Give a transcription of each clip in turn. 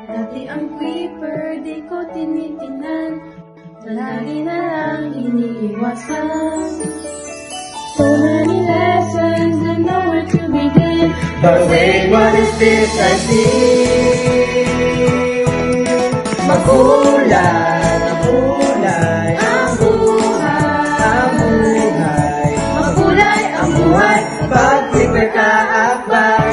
Dati ang creeper, di ko tinitingnan, palagi na lang iniiwasan. So many lessons, I know where to begin. But wait, what is this I see? Makulay, makulay Ang buhay, ang buhay. makulay ang buhay. Pag creeper ka akbay,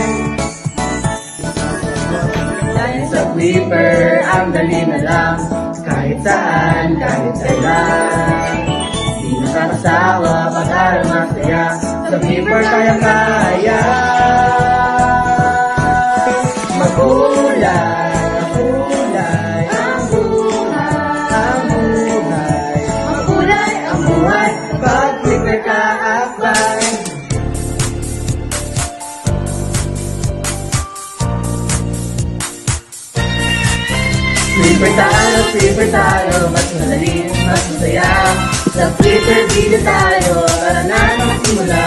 dahil sa creeper ang dali na lang. Kahit saan, kahit kailan, di nakakasawa, pag-aral masaya. Sa creeper kayang-kaya. Makulay, makulay Ang buhay, ang buhay. makulay ang buhay. Pag creeper ka akbay, creeper tayo, mas madali, mas masaya. Sa creeper dito tayo, para na magsimula.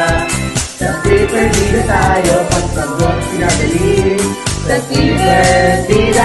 Sa creeper dito tayo, pagsagot sinadali. Sa creeper dito